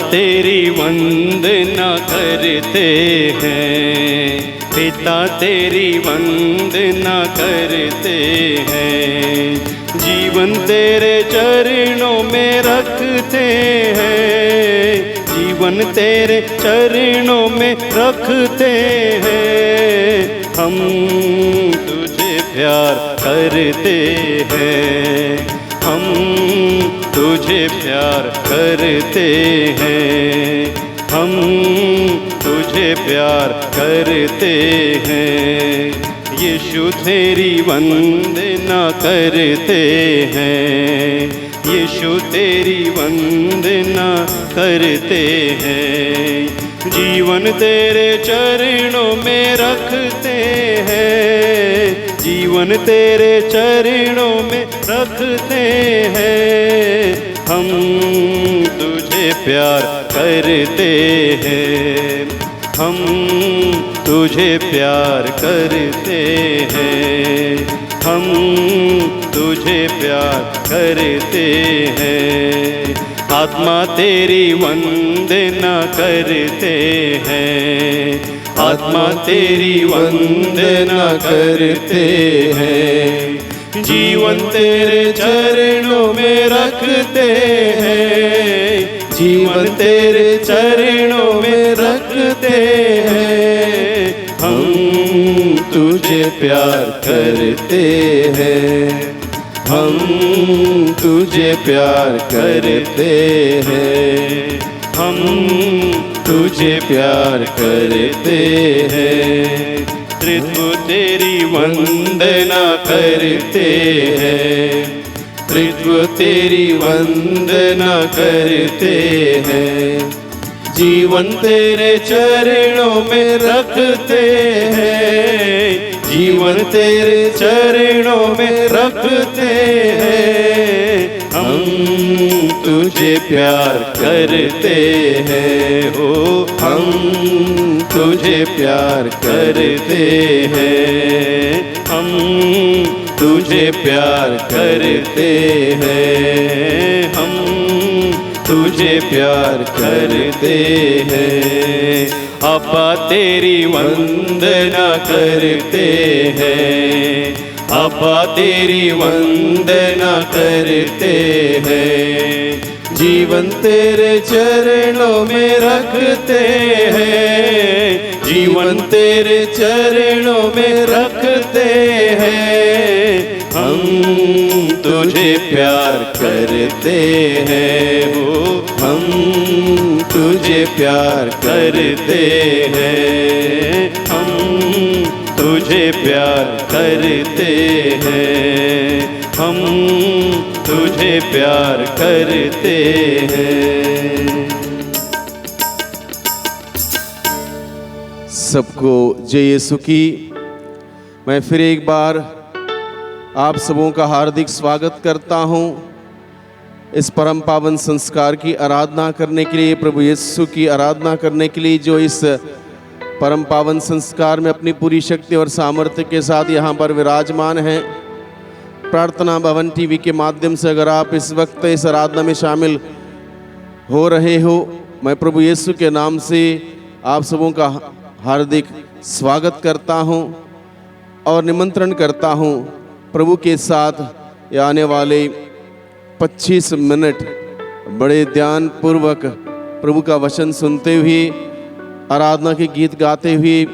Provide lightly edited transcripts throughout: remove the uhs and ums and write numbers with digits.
तेरी वंदना करते हैं, पिता तेरी वंदना करते हैं। जीवन तेरे चरणों में रखते हैं, जीवन तेरे चरणों में रखते हैं। हम तुझे प्यार करते हैं, हम तुझे प्यार करते हैं, हम तुझे प्यार करते हैं। यीशु तेरी वंदना करते हैं, यीशु तेरी वंदना करते हैं। जीवन तेरे चरणों में रखते हैं, जीवन तेरे चरणों में रखते हैं। हम तुझे प्यार करते हैं, हम तुझे प्यार करते हैं, हम तुझे प्यार करते हैं। आत्मा तेरी वंदना करते हैं, आत्मा तेरी वंदना करते हैं। जीवन तेरे चरणों में रखते हैं, जीवन तेरे चरणों में रखते हैं। हम तुझे प्यार करते हैं, हम तुझे प्यार करते हैं, हम तुझे प्यार करते हैं। त्रित्व तेरी वंदना करते हैं, त्रित्व तेरी वंदना करते हैं। जीवन तेरे चरणों में रखते हैं, जीवन तेरे चरणों में रखते हैं। हम तुझे प्यार करते हैं, हो हम तुझे प्यार करते हैं, हम तुझे प्यार करते हैं, हम तुझे प्यार करते हैं। अब्बा तेरी वंदना करते हैं, अब्बा तेरी वंदना करते हैं। जीवन तेरे चरणों में रखते हैं, जीवन तेरे चरणों में रखते हैं। हम तुझे प्यार करते हैं, वो हम तुझे प्यार करते हैं, हम तुझे प्यार करते हैं, हम तुझे प्यार करते हैं। सबको जय यीशु की। मैं फिर एक बार आप सबों का हार्दिक स्वागत करता हूं इस परम पावन संस्कार की आराधना करने के लिए, प्रभु यीशु की आराधना करने के लिए, जो इस परम पावन संस्कार में अपनी पूरी शक्ति और सामर्थ्य के साथ यहाँ पर विराजमान हैं। प्रार्थना भवन टीवी के माध्यम से अगर आप इस वक्त इस आराधना में शामिल हो रहे हो, मैं प्रभु यीशु के नाम से आप सबों का हार्दिक स्वागत करता हूँ और निमंत्रण करता हूँ प्रभु के साथ ये आने वाले 25 मिनट बड़े ध्यान पूर्वक प्रभु का वचन सुनते हुए, आराधना के गीत गाते हुए,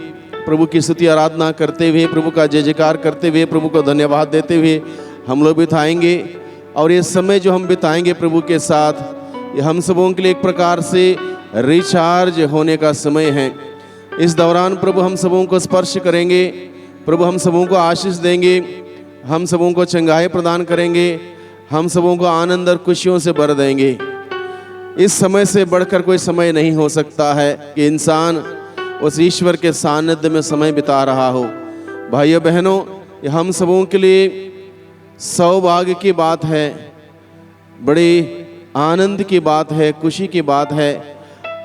प्रभु की स्तुति आराधना करते हुए, प्रभु का जय जयकार करते हुए, प्रभु को धन्यवाद देते हुए हम लोग बिताएंगे। और ये समय जो हम बिताएंगे प्रभु के साथ, ये हम सबों के लिए एक प्रकार से रिचार्ज होने का समय है। इस दौरान प्रभु हम सबों को स्पर्श करेंगे, प्रभु हम सबों को आशीष देंगे, हम सबों को चंगाई प्रदान करेंगे, हम सबों को आनंद और खुशियों से भर देंगे। इस समय से बढ़कर कोई समय नहीं हो सकता है कि इंसान उस ईश्वर के सानिध्य में समय बिता रहा हो। भाइयों बहनों, ये हम सबों के लिए सौभाग्य की बात है, बड़ी आनंद की बात है, खुशी की बात है।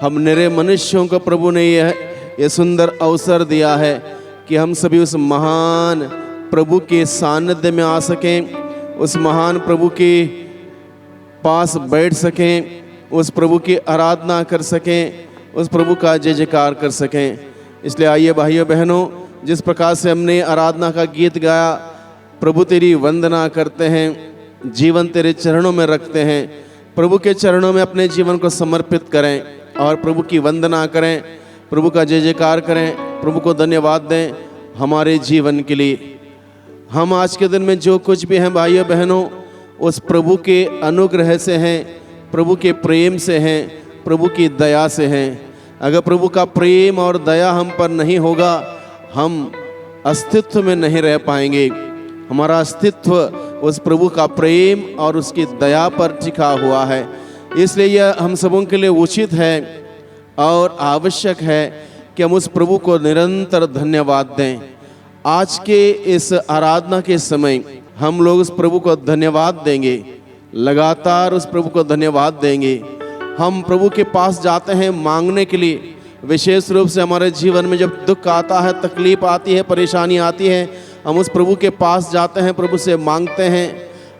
हम निरे मनुष्यों को प्रभु ने यह सुंदर अवसर दिया है कि हम सभी उस महान प्रभु के सानिध्य में आ सकें, उस महान प्रभु के पास बैठ सकें, उस प्रभु की आराधना कर सकें, उस प्रभु का जय जयकार कर सकें। इसलिए आइए भाइयों बहनों, जिस प्रकार से हमने आराधना का गीत गाया, प्रभु तेरी वंदना करते हैं, जीवन तेरे चरणों में रखते हैं, प्रभु के चरणों में अपने जीवन को समर्पित करें और प्रभु की वंदना करें, प्रभु का जय जयकार करें, प्रभु को धन्यवाद दें हमारे जीवन के लिए। हम आज के दिन में जो कुछ भी हैं भाइयों बहनों, उस प्रभु के अनुग्रह से हैं, प्रभु के प्रेम से हैं, प्रभु की दया से हैं। अगर प्रभु का प्रेम और दया हम पर नहीं होगा, हम अस्तित्व में नहीं रह पाएंगे। हमारा अस्तित्व उस प्रभु का प्रेम और उसकी दया पर टिका हुआ है। इसलिए यह हम सबों के लिए उचित है और आवश्यक है कि हम उस प्रभु को निरंतर धन्यवाद दें। आज के इस आराधना के समय हम लोग उस प्रभु को धन्यवाद देंगे, लगातार उस प्रभु को धन्यवाद देंगे। हम प्रभु के पास जाते हैं मांगने के लिए, विशेष रूप से हमारे जीवन में जब दुख आता है, तकलीफ आती है, परेशानी आती है, हम उस प्रभु के पास जाते हैं, प्रभु से मांगते हैं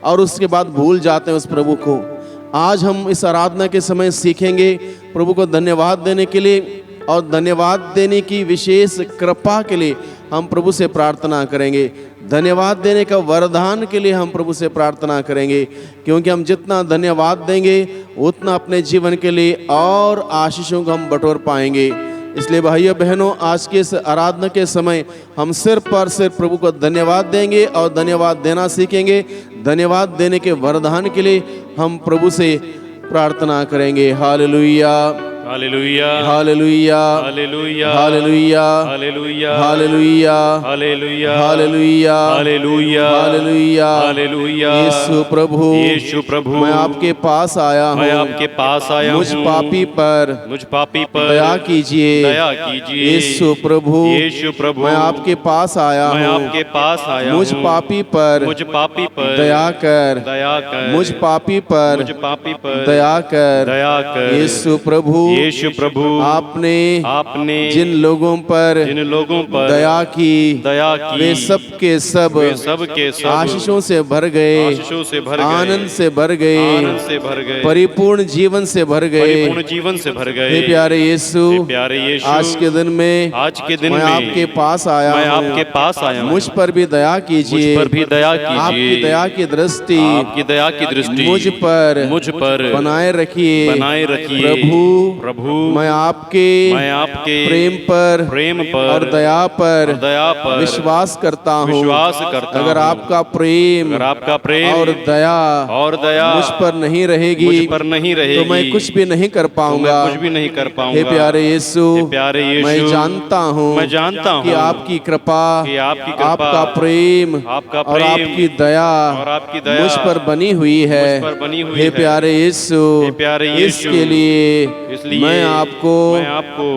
और उसके बाद भूल जाते हैं उस प्रभु को। आज हम इस आराधना के समय सीखेंगे प्रभु को धन्यवाद देने के लिए, और धन्यवाद देने की विशेष कृपा के लिए हम प्रभु से प्रार्थना करेंगे। धन्यवाद देने का वरदान के लिए हम प्रभु से प्रार्थना करेंगे, क्योंकि हम जितना धन्यवाद देंगे उतना अपने जीवन के लिए और आशीषों को हम बटोर पाएंगे। इसलिए भाइयों बहनों, आज के इस आराधना के समय हम सिर्फ और सिर्फ प्रभु को धन्यवाद देंगे और धन्यवाद देना सीखेंगे। धन्यवाद देने के वरदान के लिए हम प्रभु से प्रार्थना करेंगे। हालेलुया, हालेलुया, हालेलुया, हालेलुया, हालेलुया, हालेलुया, हालेलुया, हालेलुया, हालेलुया, हालेलुया, हालेलुया, हालेलुया। यीशु प्रभु, यीशु प्रभु, मैं आपके पास आया हूँ, मैं आपके पास आया हूँ, मुझ पापी पर दया कीजिए, दया कीजिए। यीशु प्रभु, यीशु प्रभु, मैं आपके पास आया मैं हूँ, आपके पास आया मुझ हूँ, पापी पर मुझ पापी पर दया कर, दया कर, मुझ पापी पर मुझ पापी पर दया कर, दया कर। यीशु प्रभु, यीशु प्रभु, आपने जिन लोगों पर दया की, वे सब के सब आशीषों से भर गए, आनंद से भर गए, परिपूर्ण जीवन से भर गए। हे प्यारे यीशु, आज के दिन में मैं आपके पास आया हूँ, मुझ पर भी दया कीजिए, आपकी दया की दृष्टि मुझ पर बनाए रखिए। प्रभु, मैं आपके प्रेम पर और दया पर विश्वास करता हूँ। अगर आपका प्रेम और दया मुझ पर नहीं रहेगी तो मैं कुछ भी नहीं कर पाऊंगा। हे प्यारे यीशु, मैं जानता हूँ कि आपकी कृपा, आपका प्रेम और आपकी दया मुझ पर बनी हुई है। हे प्यारे यीशु, इसके लिए मैं आपको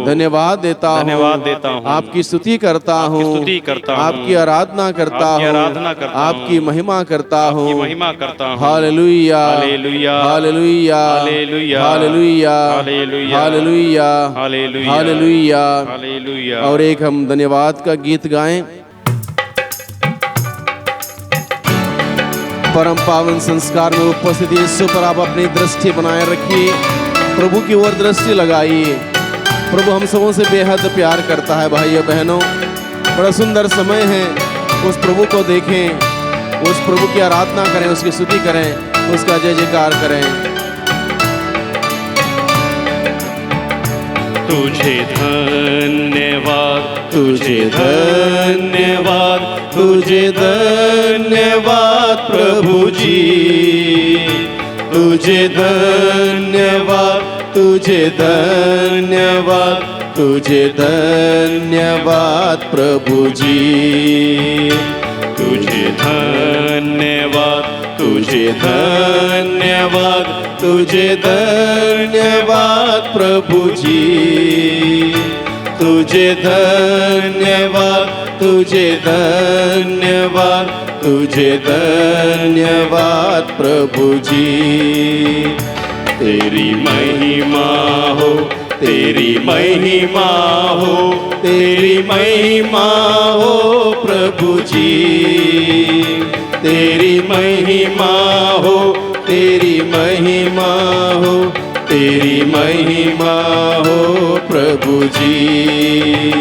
धन्यवाद देता हूँ, आपकी स्तुति करता हूँ, आपकी आराधना करता हूँ, आपकी महिमा करता हूँ। हालेलुया, हालेलुया, हालेलुया, हालेलुया, हालेलुया। और एक हम धन्यवाद का गीत गाएं। परम पावन संस्कार में उपस्थित यीशु पर आप अपनी दृष्टि बनाए रखिए, प्रभु की ओर दृष्टि लगाइए। प्रभु हम सबों से बेहद प्यार करता है भाइयों बहनों। बड़ा सुंदर समय है, उस प्रभु को देखें, उस प्रभु की आराधना करें, उसकी स्तुति करें, उसका जय जयकार करें। तुझे धन्यवाद, तुझे धन्यवाद, तुझे धन्यवाद प्रभु जी, तुझे धन्यवाद, तुझे धन्यवाद, तुझे धन्यवाद प्रभु जी, तुझे धन्यवाद, तुझे धन्यवाद, तुझे धन्यवाद प्रभु जी, तुझे धन्यवाद, तुझे धन्यवाद, तुझे धन्यवाद प्रभु जी। तेरी महिमा हो, तेरी महिमा हो, तेरी महिमा हो प्रभु जी, तेरी महिमा हो, तेरी महिमा हो, तेरी महिमा हो प्रभु जी।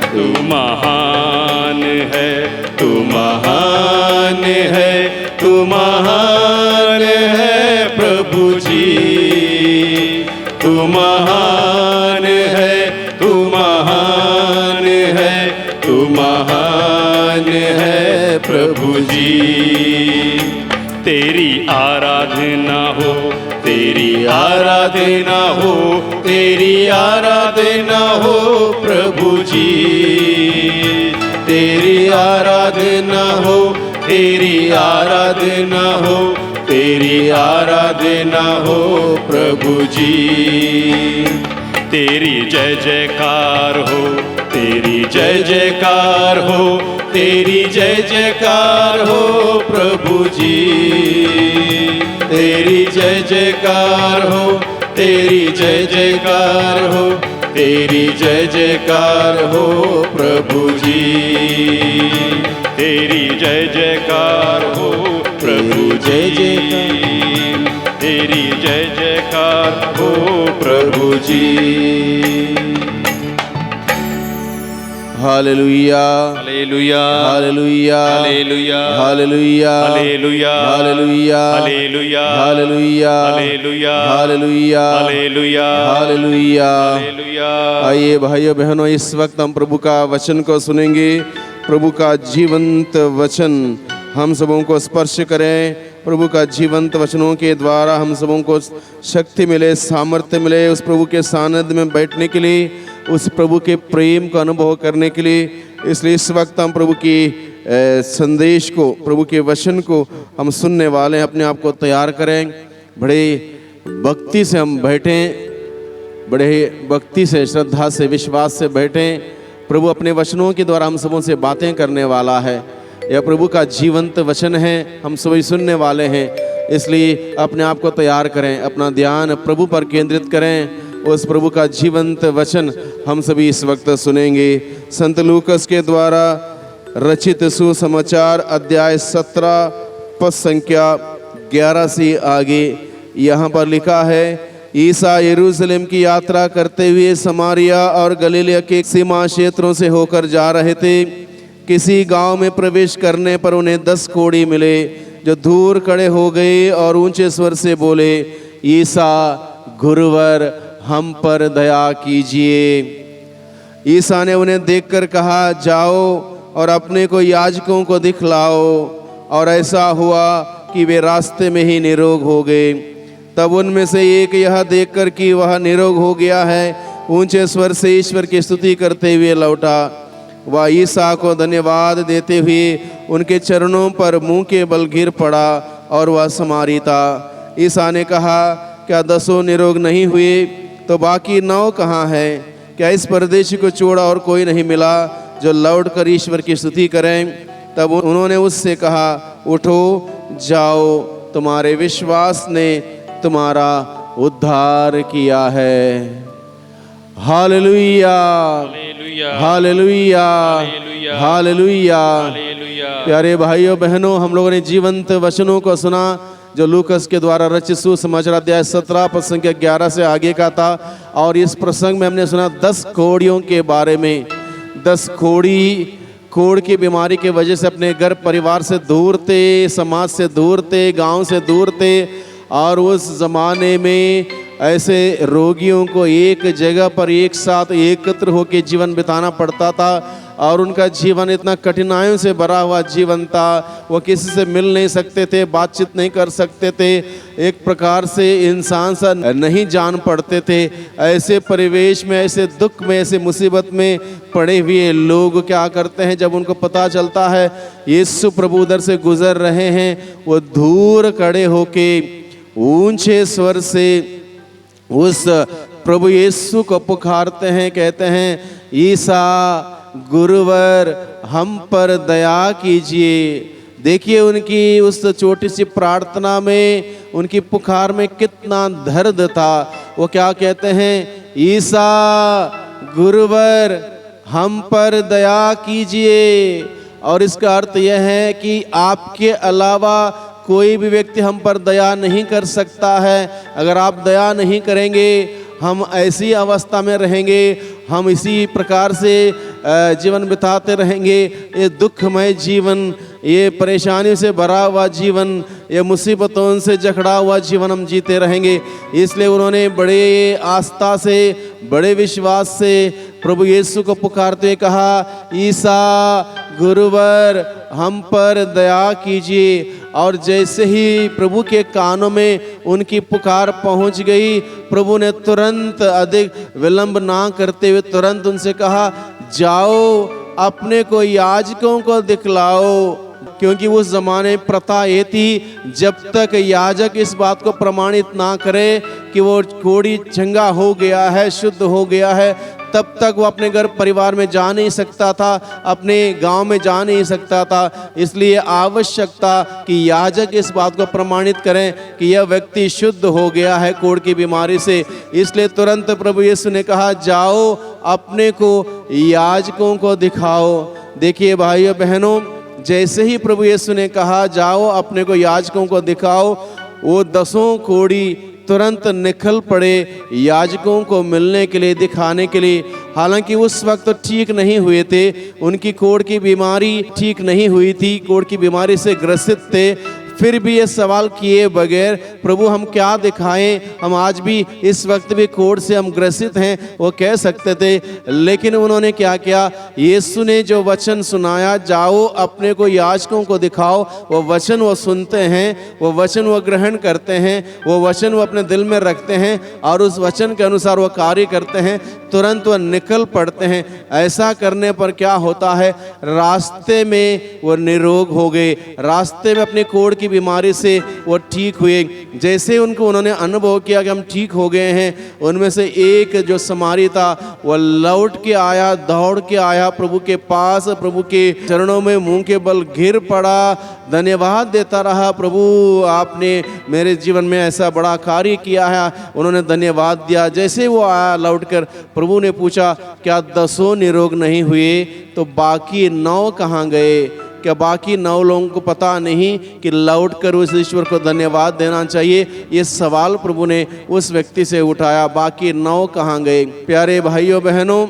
तू महान है, तू महान है, तू महान है प्रभु जी। तू महान है, तू महान है, तू महान है प्रभु जी। तेरी आराधना हो, तेरी आराधना हो, तेरी आराधना हो प्रभु जी। तेरी आराधना हो, तेरी आराधना हो, तेरी आराधना हो प्रभु जी। तेरी जय जयकार हो, तेरी जय जयकार हो, तेरी जय जयकार हो प्रभु जी। तेरी जय जयकार हो, तेरी जय जयकार हो, तेरी जय जयकार हो प्रभु जी। तेरी जय जयकार हो प्रभु जय जी। जयकार, तेरी जय जयकार हो प्रभु जी। हालेलुया, हालेलुया, हालेलुया, हालेलुया, हालेलुया, हालेलुया, हालेलुया, हालेलुया, हालेलुया, हालेलुया, हालेलुया, हालेलुया, हालेलुया। हालेलुया। आइए भाइयों बहनों, इस वक्त हम प्रभु का वचन को सुनेंगे। प्रभु का जीवंत वचन हम सबों को स्पर्श करें। प्रभु का जीवंत वचनों के द्वारा हम सबों को शक्ति मिले, सामर्थ्य मिले उस प्रभु के सानिध्य में बैठने के लिए, उस प्रभु के प्रेम का अनुभव करने के लिए। इसलिए इस वक्त हम प्रभु की संदेश को, प्रभु के वचन को हम सुनने वाले हैं। अपने आप को तैयार करें, बड़े भक्ति से हम बैठें, बड़े भक्ति से, श्रद्धा से, विश्वास से बैठें। प्रभु अपने वचनों के द्वारा हम सबों से बातें करने वाला है। यह प्रभु का जीवंत वचन है, हम सभी सुनने वाले हैं। इसलिए अपने आप को तैयार करें, अपना ध्यान प्रभु पर केंद्रित करें। उस प्रभु का जीवंत वचन हम सभी इस वक्त सुनेंगे। संत लूकस के द्वारा रचित सुसमाचार अध्याय 17 पद संख्या 11 से आगे यहाँ पर लिखा है, ईसा यरूशलेम की यात्रा करते हुए समारिया और गलीलिया के सीमा क्षेत्रों से होकर जा रहे थे। किसी गांव में प्रवेश करने पर उन्हें 10 कोढ़ी मिले, जो दूर खड़े हो गए और ऊंचे स्वर से बोले, ईसा गुरुवर हम पर दया कीजिए। ईसा ने उन्हें देखकर कहा, जाओ और अपने को याजकों को दिखलाओ। और ऐसा हुआ कि वे रास्ते में ही निरोग हो गए। तब उनमें से एक यह देखकर कि वह निरोग हो गया है, ऊंचे स्वर से ईश्वर की स्तुति करते हुए लौटा। वह ईसा को धन्यवाद देते हुए उनके चरणों पर मुंह के बल गिर पड़ा और वह समारी था। ईसा ने कहा, क्या 10 निरोग नहीं हुए? तो बाकी 9 कहाँ हैं? क्या इस परदेशी को छोड़ा और कोई नहीं मिला जो लौट कर ईश्वर की स्तुति करें? तब उन्होंने उससे कहा, उठो, जाओ, तुम्हारे विश्वास ने तुम्हारा उद्धार किया है। हालेलुया, हालेलुया, हालेलुया। प्यारे भाइयों बहनों, हम लोगों ने जीवंत वचनों को सुना जो लूकस के द्वारा रचित सुसमाचार अध्याय 17 पद संख्या 11 से आगे का था। और इस प्रसंग में हमने सुना 10 कोढ़ियों के बारे में। 10 कोढ़ी कोढ़ की बीमारी की वजह से अपने घर परिवार से दूर थे, समाज से दूर थे, गांव से दूर थे। और उस ज़माने में ऐसे रोगियों को एक जगह पर एक साथ एकत्र होकर जीवन बिताना पड़ता था। और उनका जीवन इतना कठिनाइयों से भरा हुआ जीवन था। वो किसी से मिल नहीं सकते थे, बातचीत नहीं कर सकते थे, एक प्रकार से इंसान सा नहीं जान पड़ते थे। ऐसे परिवेश में, ऐसे दुख में, ऐसे मुसीबत में पड़े हुए लोग क्या करते हैं, जब उनको पता चलता है यीशु प्रभु उधर से गुजर रहे हैं, वो दूर खड़े होके ऊंचे स्वर से उस प्रभु यीशु को पुकारते हैं, कहते हैं, ईसा गुरुवर हम पर दया कीजिए। देखिए उनकी उस छोटी सी प्रार्थना में, उनकी पुकार में कितना दर्द था। वो क्या कहते हैं, ईसा गुरुवर हम पर दया कीजिए। और इसका अर्थ यह है कि आपके अलावा कोई भी व्यक्ति हम पर दया नहीं कर सकता है। अगर आप दया नहीं करेंगे, हम ऐसी अवस्था में रहेंगे, हम इसी प्रकार से जीवन बिताते रहेंगे। ये दुखमय जीवन, ये परेशानियों से भरा हुआ जीवन, ये मुसीबतों से जकड़ा हुआ जीवन हम जीते रहेंगे। इसलिए उन्होंने बड़े आस्था से, बड़े विश्वास से प्रभु यीशु को पुकारते हुए कहा, ईसा गुरुवर हम पर दया कीजिए। और जैसे ही प्रभु के कानों में उनकी पुकार पहुंच गई, प्रभु ने तुरंत, अधिक विलंब ना करते हुए तुरंत उनसे कहा, जाओ अपने को याजकों को दिखलाओ। क्योंकि उस जमाने प्रथा ये थी, जब तक याजक इस बात को प्रमाणित ना करे कि वो कोढ़ी चंगा हो गया है, शुद्ध हो गया है, तब तक वो अपने घर परिवार में जा नहीं सकता था, अपने गांव में जा नहीं सकता था। इसलिए आवश्यकता कि याजक इस बात को प्रमाणित करें कि यह व्यक्ति शुद्ध हो गया है कोढ़ की बीमारी से। इसलिए तुरंत प्रभु यीशु ने कहा, जाओ अपने को याजकों को दिखाओ। देखिए भाइयों बहनों, जैसे ही प्रभु यीशु ने कहा, जाओ अपने को याजकों को दिखाओ, वो 10 कोढ़ी तुरंत निकल पड़े याजकों को मिलने के लिए, दिखाने के लिए। हालांकि उस वक्त तो ठीक नहीं हुए थे, उनकी कोढ़ की बीमारी ठीक नहीं हुई थी, कोढ़ की बीमारी से ग्रसित थे। फिर भी ये सवाल किए बगैर, प्रभु हम क्या दिखाएं, हम आज भी इस वक्त भी कोढ़ से हम ग्रसित हैं, वो कह सकते थे। लेकिन उन्होंने क्या किया, यीशु ने जो वचन सुनाया, जाओ अपने को याजकों को दिखाओ, वो वचन वो सुनते हैं, वो वचन वो ग्रहण करते हैं, वो वचन वो अपने दिल में रखते हैं और उस वचन के अनुसार वो कार्य करते हैं, तुरंत वह निकल पड़ते हैं। ऐसा करने पर क्या होता है, रास्ते में वो निरोग हो गए, रास्ते में अपने कोढ़ की बीमारी से वो ठीक हुए। जैसे उन्होंने अनुभव किया कि हम ठीक हो गए हैं, उनमें से एक जो समारी था वह लौट के आया, दौड़ के आया प्रभु के पास, प्रभु के चरणों में मुंह के बल गिर पड़ा, धन्यवाद देता रहा, प्रभु आपने मेरे जीवन में ऐसा बड़ा कार्य किया है। उन्होंने धन्यवाद दिया। जैसे वो आया लौटकर, प्रभु ने पूछा, क्या 10 निरोग नहीं हुए, तो बाकी 9 कहाँ गए? क्या बाकी 9 लोगों को पता नहीं कि लौटकर उस ईश्वर को धन्यवाद देना चाहिए? ये सवाल प्रभु ने उस व्यक्ति से उठाया, बाकी 9 कहाँ गए? प्यारे भाइयों बहनों,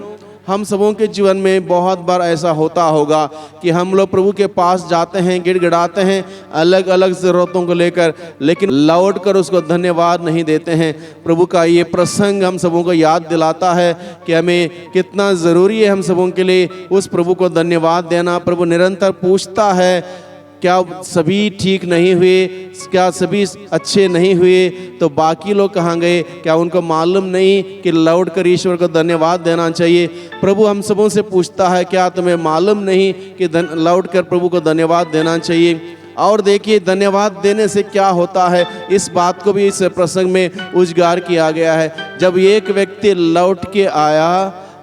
हम सबों के जीवन में बहुत बार ऐसा होता होगा कि हम लोग प्रभु के पास जाते हैं, गिड़गिड़ाते हैं अलग अलग ज़रूरतों को लेकर, लेकिन लौट कर उसको धन्यवाद नहीं देते हैं। प्रभु का ये प्रसंग हम सबों को याद दिलाता है कि हमें कितना ज़रूरी है हम सबों के लिए उस प्रभु को धन्यवाद देना। प्रभु निरंतर पूछता है, क्या सभी ठीक नहीं हुए, क्या सभी अच्छे नहीं हुए, तो बाकी लोग कहाँ गए? क्या उनको मालूम नहीं कि लौट कर ईश्वर को धन्यवाद देना चाहिए? प्रभु हम सबों से पूछता है, क्या तुम्हें मालूम नहीं कि लौट कर प्रभु को धन्यवाद देना चाहिए? और देखिए, धन्यवाद देने से क्या होता है, इस बात को भी इस प्रसंग में उजागर किया गया है। जब एक व्यक्ति लौट के आया,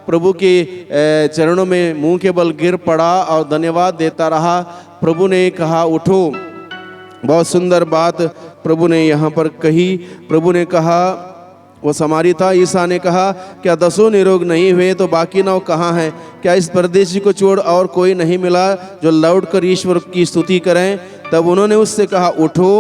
प्रभु के चरणों में मुंह के बल गिर पड़ा और धन्यवाद देता रहा, प्रभु ने कहा, उठो। बहुत सुंदर बात प्रभु ने यहाँ पर कही। प्रभु ने कहा, वो समारी था, ईसा ने कहा, क्या 10 निरोग नहीं हुए, तो बाकी 9 कहाँ हैं? क्या इस परदेशी को छोड़ और कोई नहीं मिला जो लौट कर ईश्वर की स्तुति करें? तब उन्होंने उससे कहा, उठो,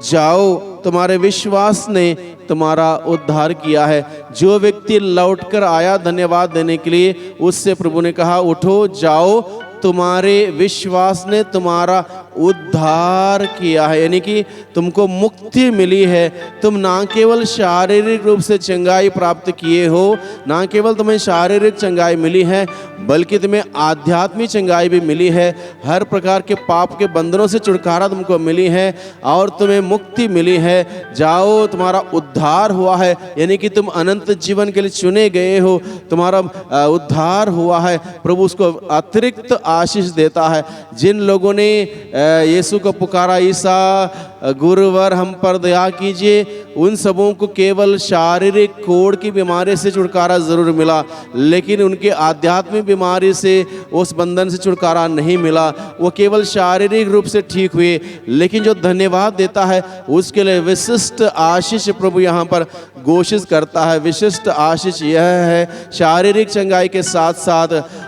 जाओ, तुम्हारे विश्वास ने तुम्हारा उद्धार किया है। जो व्यक्ति लौटकर आया धन्यवाद देने के लिए, उससे प्रभु ने कहा, उठो, जाओ, तुम्हारे विश्वास ने तुम्हारा उद्धार किया है। यानी कि तुमको मुक्ति मिली है। तुम ना केवल शारीरिक रूप से चंगाई प्राप्त किए हो, ना केवल तुम्हें शारीरिक चंगाई मिली है, बल्कि तुम्हें आध्यात्मिक चंगाई भी मिली है। हर प्रकार के पाप के बंधनों से छुटकारा तुमको मिली है और तुम्हें मुक्ति मिली है। जाओ, तुम्हारा उद्धार हुआ है, यानी कि तुम अनंत जीवन के लिए चुने गए हो, तुम्हारा उद्धार हुआ है। प्रभु उसको अतिरिक्त आशीष देता है। जिन लोगों ने यीशु को पुकारा, ईसा गुरुवर हम पर दया कीजिए, उन सबों को केवल शारीरिक कोढ़ की बीमारी से छुटकारा जरूर मिला, लेकिन उनके आध्यात्मिक बीमारी से उस बंधन से छुटकारा नहीं मिला। वो केवल शारीरिक रूप से ठीक हुए, लेकिन जो धन्यवाद देता है उसके लिए विशिष्ट आशीष प्रभु यहाँ पर घोषित करता है। विशिष्ट आशीष यह है, शारीरिक चंगाई के साथ साथ